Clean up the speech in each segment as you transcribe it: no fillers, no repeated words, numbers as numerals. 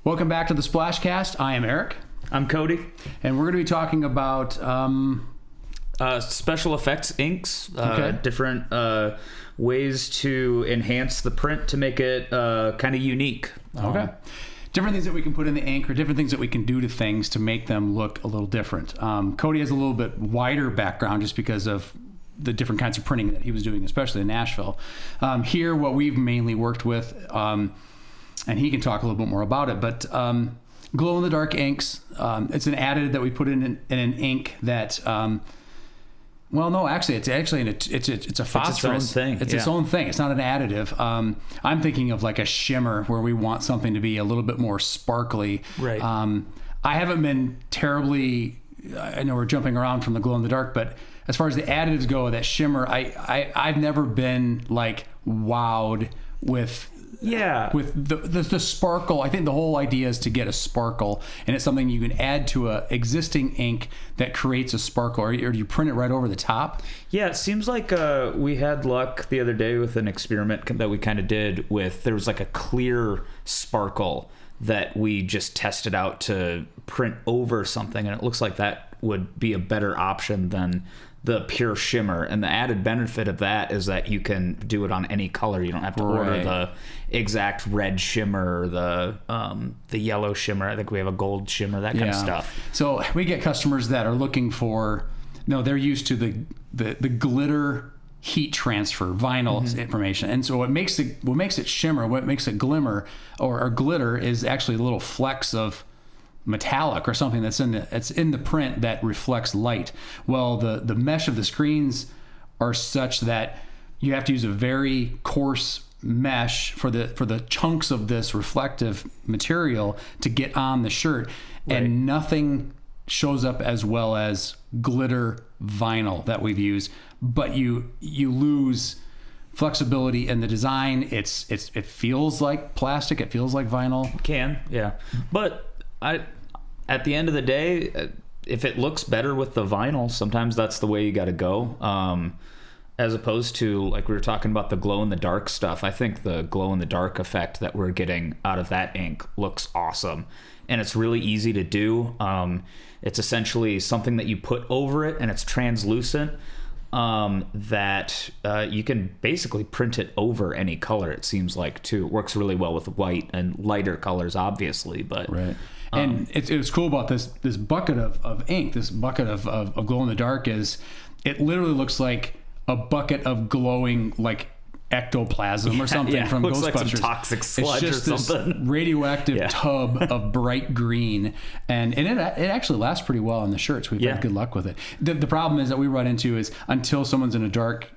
Welcome back to the SplashCast. I am Eric. I'm Cody. And we're going to be talking about... special effects inks, Okay. different ways to enhance the print to make it kind of unique. Okay. Different things that we can put in the ink or different things that we can do to things to make them look a little different. Cody has a little bit wider background just because of the different kinds of printing that he was doing, especially in Nashville. Here, what we've mainly worked with, and he can talk a little bit more about it, but glow-in-the-dark inks, it's an additive that we put in an ink that... well, no, actually, it's a phosphorus. It's its own thing. It's its own thing. It's not an additive. I'm thinking of like a shimmer where we want something to be a little bit more sparkly. Right. I haven't been terribly... I know we're jumping around from the glow-in-the-dark, but as far as the additives go, that shimmer, I've never been like wowed with... Yeah. With the sparkle. I think the whole idea is to get a sparkle, and it's something you can add to a existing ink that creates a sparkle, or do you print it right over the top? Yeah, it seems like we had luck the other day with an experiment that we kind of did with, there was like a clear sparkle that we just tested out to print over something, and it looks like that would be a better option than the pure shimmer. And the added benefit of that is that you can do it on any color. You don't have to order the exact red shimmer or the yellow shimmer. I think we have a gold shimmer, that kind of stuff. So we get customers that are looking for, they're used to the glitter heat transfer vinyl information, and so what makes it shimmer, what makes it glimmer or glitter is actually little flecks of metallic or something that's in the print that reflects light. Well, the mesh of the screens are such that you have to use a very coarse mesh for the chunks of this reflective material to get on the shirt, and nothing shows up as well as glitter vinyl that we've used, but you lose flexibility in the design. It feels like plastic, it feels like vinyl. But at the end of the day, if it looks better with the vinyl, sometimes that's the way you got to go. As opposed to, like we were talking about, the glow-in-the-dark stuff. I think the glow-in-the-dark effect that we're getting out of that ink looks awesome. And it's really easy to do. It's essentially something that you put over it, and it's translucent, that you can basically print it over any color, it seems like, too. It works really well with white and lighter colors, obviously. But and it was cool about this bucket of ink, this bucket of glow-in-the-dark is, it literally looks like a bucket of glowing, like, ectoplasm or something from looks Ghostbusters. Like some toxic sludge it's just or something. This radioactive tub of bright green, and it actually lasts pretty well on the shirts. We've had good luck with it. The problem is that we run into is until someone's in a dark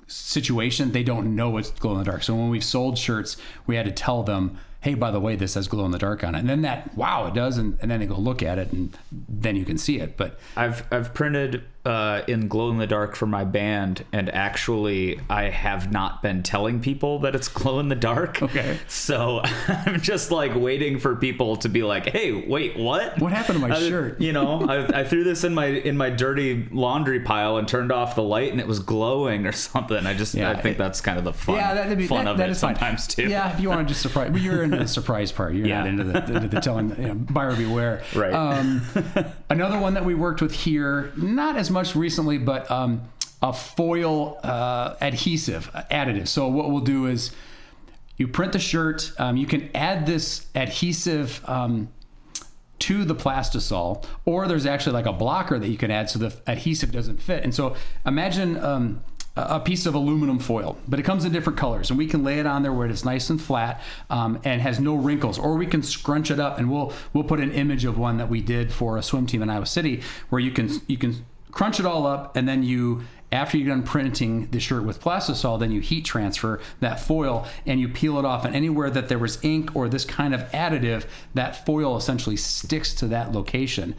situation, they don't know it's glow in the dark. So when we've sold shirts, we had to tell them, hey, by the way, this has glow in the dark on it. And then it does, and then they go look at it, and then you can see it. But I've printed in glow in the dark for my band, and actually I have not been telling people that it's glow in the dark. Okay. So I'm just like waiting for people to be like, hey, wait, what? What happened to my shirt? I threw this in my dirty laundry pile and turned off the light, and it was glowing or something. I think that's kind of the fun. Fun of it sometimes too. Yeah, if you want to just surprise, but you're into the surprise part. You're not into the telling. Buyer beware. Right. Another one that we worked with here, not as much recently, but a foil adhesive additive. So what we'll do is you print the shirt. You can add this adhesive to the plastisol, or there's actually like a blocker that you can add so the adhesive doesn't fit. And so imagine a piece of aluminum foil, but it comes in different colors, and we can lay it on there where it's nice and flat and has no wrinkles, or we can scrunch it up, and we'll put an image of one that we did for a swim team in Iowa City, where you can crunch it all up, and then after you're done printing the shirt with plastisol, then you heat transfer that foil and you peel it off, and anywhere that there was ink or this kind of additive, that foil essentially sticks to that location.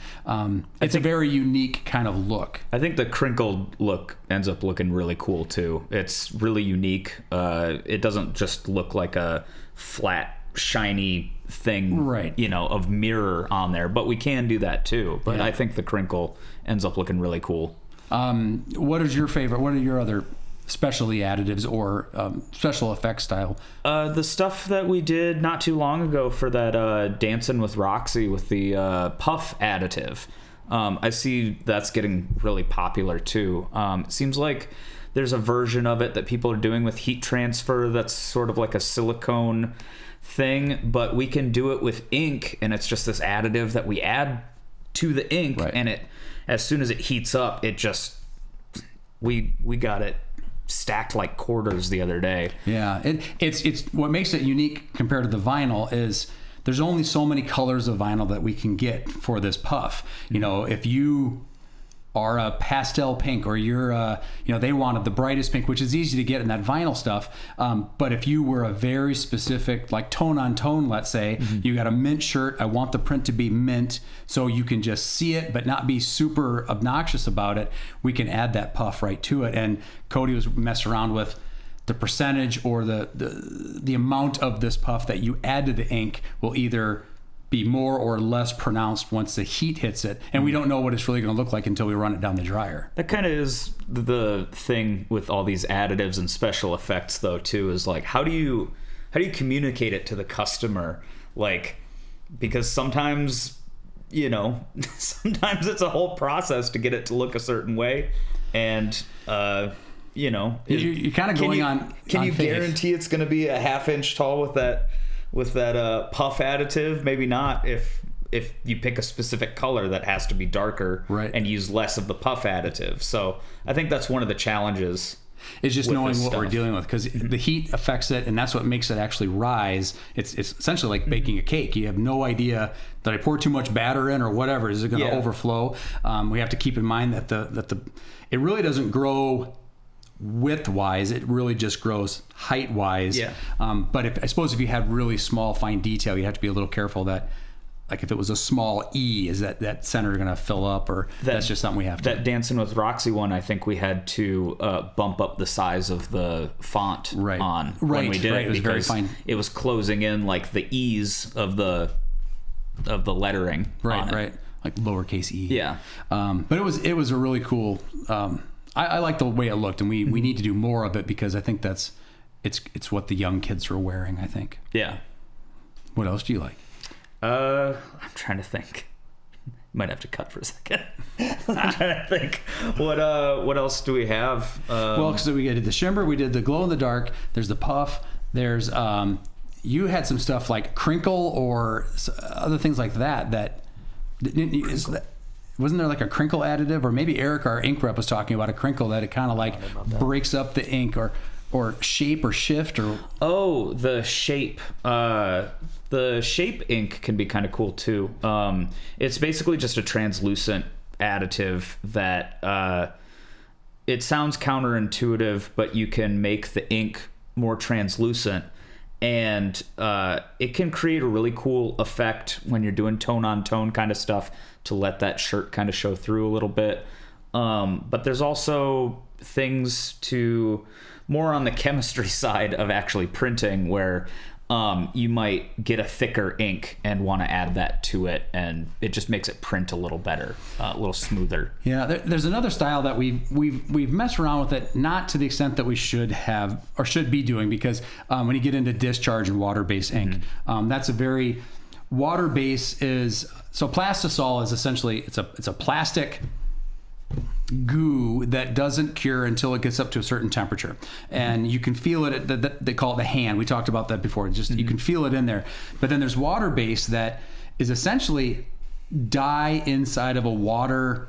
It's a very unique kind of look. I think the crinkled look ends up looking really cool too. It's really unique. It doesn't just look like a flat, shiny thing, right, of mirror on there, but we can do that too. But I think the crinkle ends up looking really cool. What is your favorite? What are your other specialty additives or special effects style? The stuff that we did not too long ago for that Dancing with Roxy with the puff additive. I see that's getting really popular too. It seems like there's a version of it that people are doing with heat transfer that's sort of like a silicone thing, but we can do it with ink, and it's just this additive that we add to the ink, and it, as soon as it heats up, it just we got it stacked like quarters the other day. Yeah, it's what makes it unique compared to the vinyl is there's only so many colors of vinyl that we can get for this puff. You know, if you are a pastel pink, or you're they wanted the brightest pink, which is easy to get in that vinyl stuff. But if you were a very specific, like tone on tone, let's say, you got a mint shirt, I want the print to be mint so you can just see it but not be super obnoxious about it, we can add that puff right to it. And Cody was messing around with the percentage or the amount of this puff that you add to the ink will either be more or less pronounced once the heat hits it, and we don't know what it's really going to look like until we run it down the dryer. That kind of is the thing with all these additives and special effects, though, too, is like how do you communicate it to the customer? Like, because sometimes sometimes it's a whole process to get it to look a certain way, and you're kind of going on. Can you faith. guarantee it's going to be a half-inch tall with that puff additive? Maybe not if you pick a specific color that has to be darker, and use less of the puff additive. So I think that's one of the challenges. It's just knowing what we're dealing with, because the heat affects it, and that's what makes it actually rise. It's essentially like baking a cake. You have no idea, did I pour too much batter in or whatever? Is it going to overflow? We have to keep in mind that it really doesn't grow width-wise, it really just grows height-wise. But I suppose if you had really small, fine detail, you have to be a little careful that, like if it was a small E, is that center going to fill up, or that's just something we have to... That Dancing with Roxy one, I think we had to bump up the size of the font when we did it, it was very fine. It was closing in like the E's of the lettering. Right. Like lowercase e. Yeah. But it was a really cool... I like the way it looked, and we need to do more of it, because I think it's what the young kids are wearing, I think. Yeah. What else do you like? I'm trying to think. Might have to cut for a second. I'm trying to think. What else do we have? Well, because we did the shimmer, we did the glow in the dark. There's the puff. There's you had some stuff like crinkle or other things like that. Wasn't there like a crinkle additive? Or maybe Eric, our ink rep, was talking about a crinkle that it kind of like breaks up the ink or shape or shift or... Oh, the shape. The shape ink can be kind of cool too. It's basically just a translucent additive that it sounds counterintuitive, but you can make the ink more translucent, and it can create a really cool effect when you're doing tone on tone kind of stuff to let that shirt kind of show through a little bit. But there's also things to more on the chemistry side of actually printing where you might get a thicker ink and want to add that to it, and it just makes it print a little better, a little smoother. Yeah, there's another style that we've messed around with it, not to the extent that we should have or should be doing, because when you get into discharge and water-based ink, that's a very water-based is... So plastisol is essentially, it's a plastic goo that doesn't cure until it gets up to a certain temperature, and you can feel it. They call it the hand. We talked about that before. You can feel it in there. But then there's water-based that is essentially dye inside of a water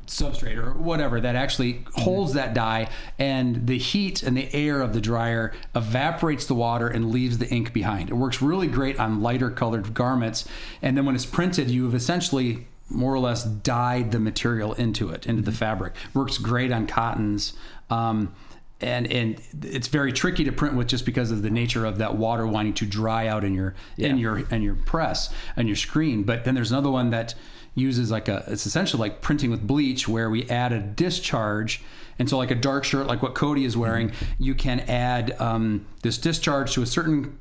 substrate or whatever that actually holds that dye, and the heat and the air of the dryer evaporates the water and leaves the ink behind. It works really great on lighter colored garments, and then when it's printed, you've essentially more or less dyed the material into the fabric. Works great on cottons, and it's very tricky to print with just because of the nature of that water wanting to dry out in your press and your screen. But then there's another one that uses it's essentially like printing with bleach, where we add a discharge. And so like a dark shirt like what Cody is wearing, you can add this discharge to a certain...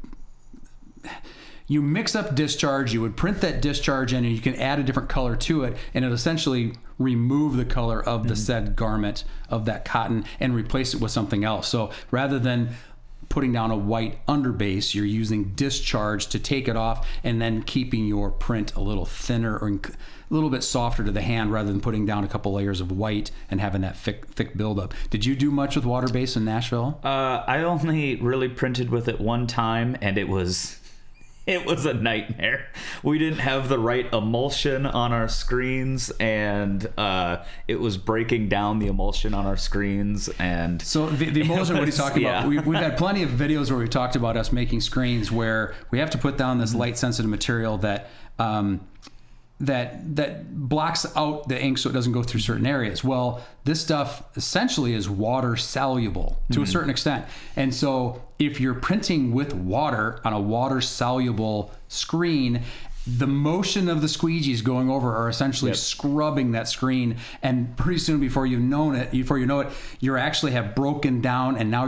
you mix up discharge, you would print that discharge in, and you can add a different color to it, and it essentially remove the color of the said garment of that cotton and replace it with something else. So rather than putting down a white underbase, you're using discharge to take it off and then keeping your print a little thinner or a little bit softer to the hand rather than putting down a couple layers of white and having that thick buildup. Did you do much with water base in Nashville? I only really printed with it one time, and it was a nightmare. We didn't have the right emulsion on our screens, and it was breaking down the emulsion on our screens. And so the emulsion, what he's talking about, we've had plenty of videos where we've talked about us making screens where we have to put down this light sensitive material that blocks out the ink so it doesn't go through certain areas. Well, this stuff essentially is water soluble to a certain extent. And so if you're printing with water on a water soluble screen, the motion of the squeegees going over are essentially scrubbing that screen. And pretty soon before you know it, you actually have broken down, and now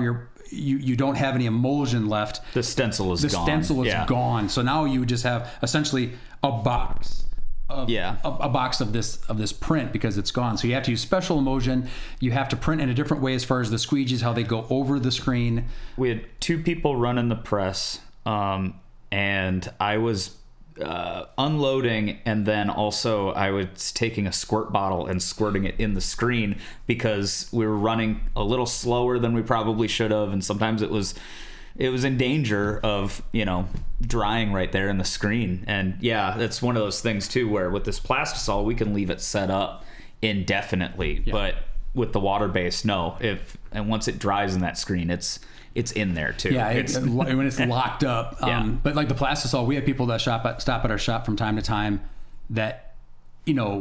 you don't have any emulsion left. The stencil is gone. The stencil is gone. So now you just have essentially a box. A box of this print because it's gone. So you have to use special emulsion. You have to print in a different way as far as the squeegees, how they go over the screen. We had 2 people running the press, and I was unloading, and then also I was taking a squirt bottle and squirting it in the screen because we were running a little slower than we probably should have, and sometimes it was in danger of, drying right there in the screen. And that's one of those things too, where with this plastisol, we can leave it set up indefinitely, but with the water base, no. And once it dries in that screen, it's in there too. Yeah, when it's locked up. But like the plastisol, we have people that stop at our shop from time to time that,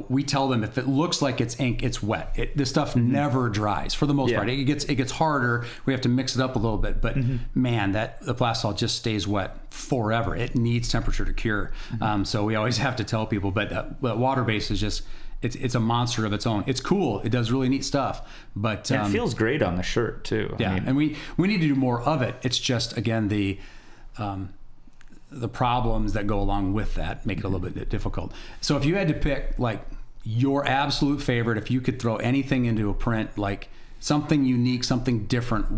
we tell them if it looks like it's ink, it's wet. This stuff never dries for the most part. It gets harder. We have to mix it up a little bit, but man, the plastisol just stays wet forever. It needs temperature to cure. So we always have to tell people, but water base is just, it's a monster of its own. It's cool. It does really neat stuff, but it feels great on the shirt too. And we need to do more of it. It's just, again, the problems that go along with that make it a little bit difficult. So if you had to pick like your absolute favorite, if you could throw anything into a print, like something unique, something different,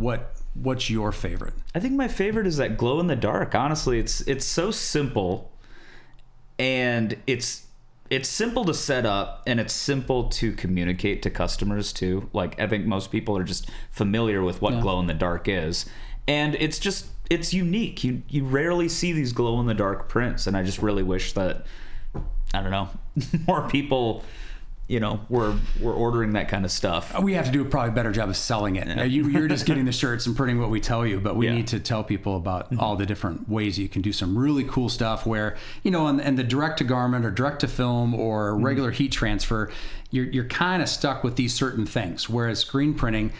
what's your favorite? I think my favorite is that glow in the dark. Honestly, it's so simple, and it's simple to set up, and it's simple to communicate to customers too. Like, I think most people are just familiar with what glow in the dark is, and it's unique. You rarely see these glow in the dark prints, and I just really wish that, I don't know, more people, were ordering that kind of stuff. We have to do probably a better job of selling it. You're just getting the shirts and printing what we tell you, but we need to tell people about all the different ways you can do some really cool stuff where, and the direct to garment or direct to film or regular heat transfer, you're kind of stuck with these certain things. Whereas screen printing,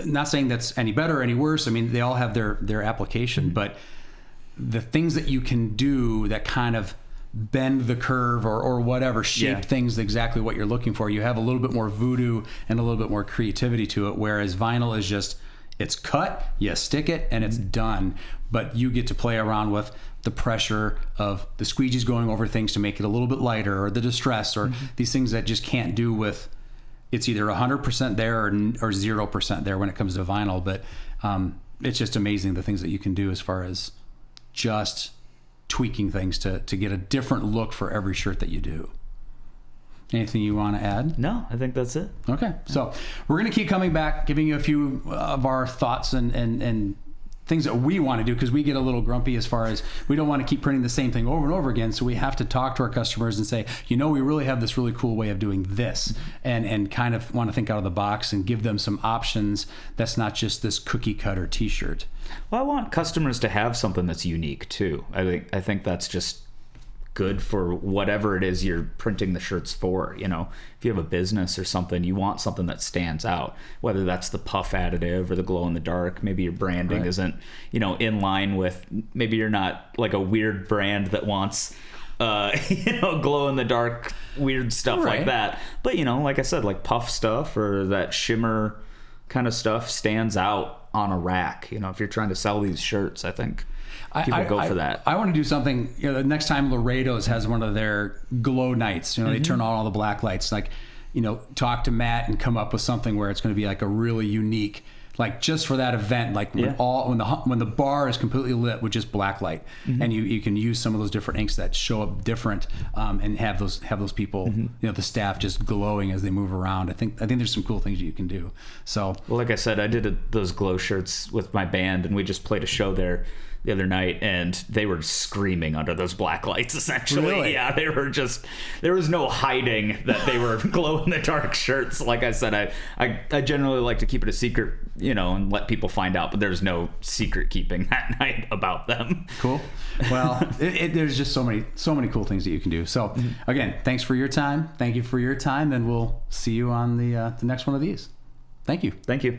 not saying that's any better or any worse. I mean, they all have their application, but the things that you can do that kind of bend the curve or whatever, shape things exactly what you're looking for. You have a little bit more voodoo and a little bit more creativity to it, whereas vinyl is just, it's cut, you stick it, and it's done. But you get to play around with the pressure of the squeegees going over things to make it a little bit lighter, or the distress, or these things that just can't do with, it's either 100% there or 0% there when it comes to vinyl. But it's just amazing the things that you can do as far as just tweaking things to get a different look for every shirt that you do. Anything you want to add? No, I think that's it. Okay. So we're going to keep coming back, giving you a few of our thoughts and things that we want to do, because we get a little grumpy as far as we don't want to keep printing the same thing over and over again. So we have to talk to our customers and say, we really have this really cool way of doing this, and kind of want to think out of the box and give them some options that's not just this cookie cutter t-shirt. Well, I want customers to have something that's unique too. I think that's just good for whatever it is you're printing the shirts for. If you have a business or something, you want something that stands out, whether that's the puff additive or the glow in the dark. Maybe your branding isn't, in line with, maybe you're not like a weird brand that wants, glow in the dark, weird stuff like that. But, like I said, like puff stuff or that shimmer kind of stuff stands out on a rack. You know, if you're trying to sell these shirts, I think people go for that. I want to do something, you know, the next time Laredo's has one of their glow nights, you know, they turn on all the black lights, like, you know, talk to Matt and come up with something where it's going to be like a really unique, like just for that event, like when the bar is completely lit with just black light, and you can use some of those different inks that show up different, and have those people, you know, the staff just glowing as they move around. I think there's some cool things that you can do. So, well, like I said, I did those glow shirts with my band, and we just played a show there the other night, and they were screaming under those black lights, essentially. Really? Yeah, they were just, there was no hiding that they were glow in the dark shirts. Like I said, I generally like to keep it a secret, you know, and let people find out, but there's no secret keeping that night about them. Cool. Well, there's just so many cool things that you can do. So again, thanks for your time. Thank you for your time, and we'll see you on the next one of these. Thank you. Thank you.